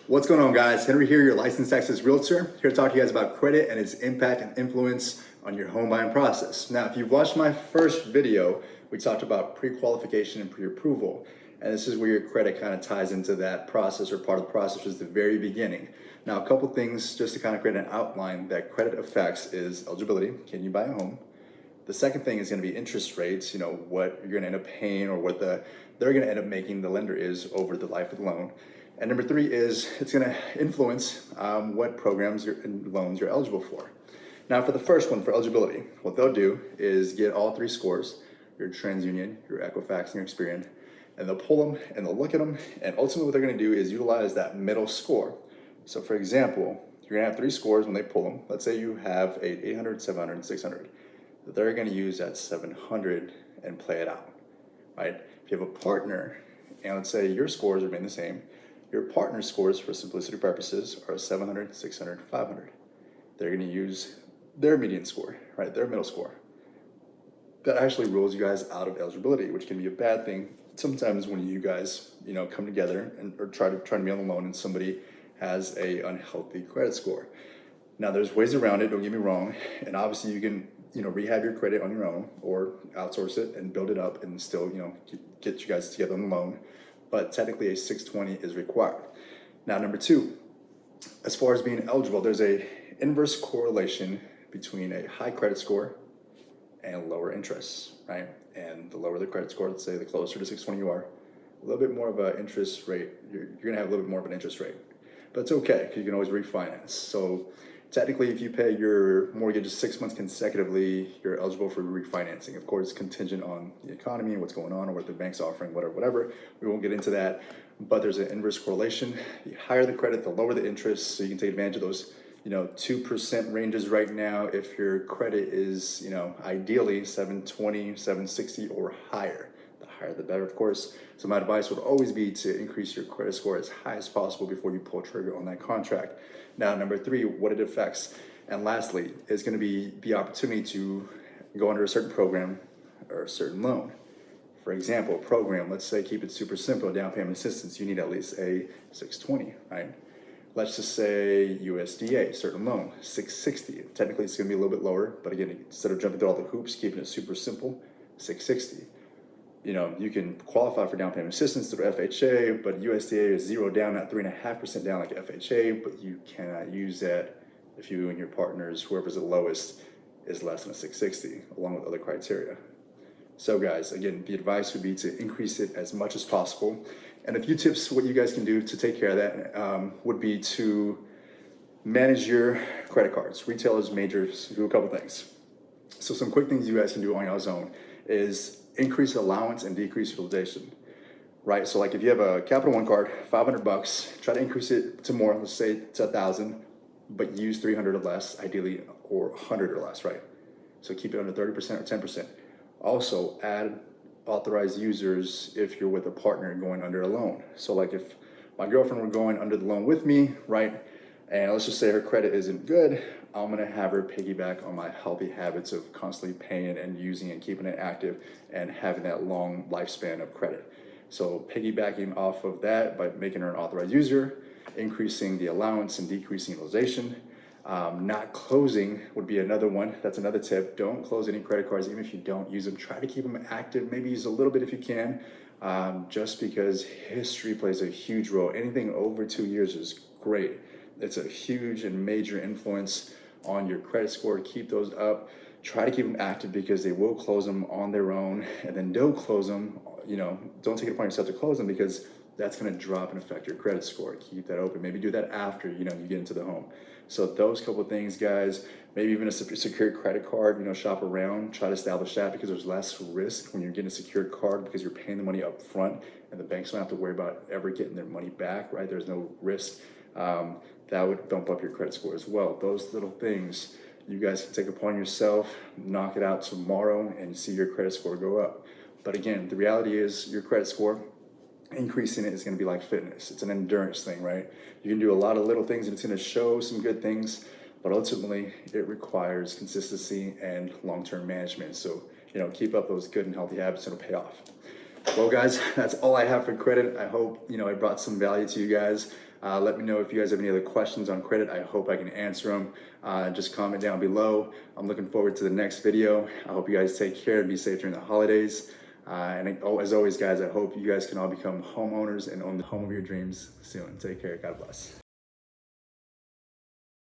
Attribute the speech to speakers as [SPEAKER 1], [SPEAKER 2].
[SPEAKER 1] What's going on, guys? Henry here, your licensed Texas realtor, here to talk to you guys about credit and its impact and influence on your home buying process. Now, if you've watched my first video, we talked about pre-qualification and pre-approval, and this is where your credit kind of ties into that process, or part of the process, which is the very beginning. Now, a couple things just to kind of create an outline that credit affects is eligibility. Can you buy a home? The second thing is going to be interest rates, what you're going to end up paying, or what they're going to end up making the lender is over the life of the loan. And number three is it's going to influence what programs and loans you're eligible for. Now, for the first one, for eligibility, what they'll do is get all three scores, your TransUnion, your Equifax, and your Experian, and they'll pull them and they'll look at them, and ultimately what they're going to do is utilize that middle score. So for example, you're going to have three scores when they pull them. Let's say you have 800, 700, and 600. They're going to use that 700 and play it out, right? If you have a partner, and let's say your scores remain the same, your partner's scores, for simplicity purposes, are 700, 600, 500. They're going to use their median score, right? Their middle score. That actually rules you guys out of eligibility, which can be a bad thing sometimes when you guys, come together or try to be on the loan and somebody has a unhealthy credit score. Now, there's ways around it, don't get me wrong, and obviously you can rehab your credit on your own or outsource it and build it up and still, get you guys together on the loan. But technically a 620 is required. Now, number two, as far as being eligible, there's a inverse correlation between a high credit score and lower interest, right? And the lower the credit score, let's say the closer to 620 you are, a little bit more of an interest rate, you're gonna have a little bit more of an interest rate. But it's okay, because you can always refinance. So technically, if you pay your mortgage 6 months consecutively, you're eligible for refinancing. Of course, contingent on the economy and what's going on, or what the bank's offering, whatever. We won't get into that, but there's an inverse correlation. The higher the credit, the lower the interest, so you can take advantage of those 2% ranges right now. If your credit is, ideally 720, 760 or higher. The higher the better, of course. So my advice would always be to increase your credit score as high as possible before you pull trigger on that contract. Now, number three, what it affects. And lastly, is going to be the opportunity to go under a certain program or a certain loan. For example, a program, let's say, keep it super simple, down payment assistance, you need at least a 620, right? Let's just say USDA, certain loan, 660. Technically, it's going to be a little bit lower, but again, instead of jumping through all the hoops, keeping it super simple, 660. You can qualify for down payment assistance through FHA, but USDA is 0 down, not 3.5% down like FHA, but you cannot use that if you and your partners, whoever's the lowest, is less than a 660, along with other criteria. So guys, again, the advice would be to increase it as much as possible. And a few tips, what you guys can do to take care of that would be to manage your credit cards. Retailers, majors, do a couple things. So some quick things you guys can do on your own is increase allowance and decrease utilization, right? So like if you have a Capital One card, $500, try to increase it to more, let's say to 1,000, but use 300 or less, ideally, or 100 or less, right? So keep it under 30% or 10%. Also add authorized users if you're with a partner going under a loan. So like if my girlfriend were going under the loan with me, right? And let's just say her credit isn't good, I'm gonna have her piggyback on my healthy habits of constantly paying and using and keeping it active and having that long lifespan of credit. So piggybacking off of that by making her an authorized user, increasing the allowance and decreasing utilization. Not closing would be another one. That's another tip. Don't close any credit cards, even if you don't use them. Try to keep them active. Maybe use a little bit if you can, just because history plays a huge role. Anything over 2 years is great. It's a huge and major influence on your credit score. Keep those up. Try to keep them active because they will close them on their own, and then don't close them. Don't take it upon yourself to close them, because that's going to drop and affect your credit score. Keep that open. Maybe do that after you get into the home. So those couple of things, guys. Maybe even a secured credit card. Shop around. Try to establish that, because there's less risk when you're getting a secured card, because you're paying the money up front, and the banks don't have to worry about ever getting their money back. Right? There's no risk. That would bump up your credit score as well. Those little things you guys can take upon yourself, knock it out tomorrow, and see your credit score go up. But again, the reality is your credit score, increasing it is going to be like fitness. It's an endurance thing, right? You can do a lot of little things and it's going to show some good things, but ultimately it requires consistency and long-term management. So, keep up those good and healthy habits, and it'll pay off. Well, guys, that's all I have for credit. I hope, I brought some value to you guys. Let me know if you guys have any other questions on credit. I hope I can answer them. Just comment down below. I'm looking forward to the next video. I hope you guys take care and be safe during the holidays. As always, guys, I hope you guys can all become homeowners and own the home of your dreams soon. Take care. God bless.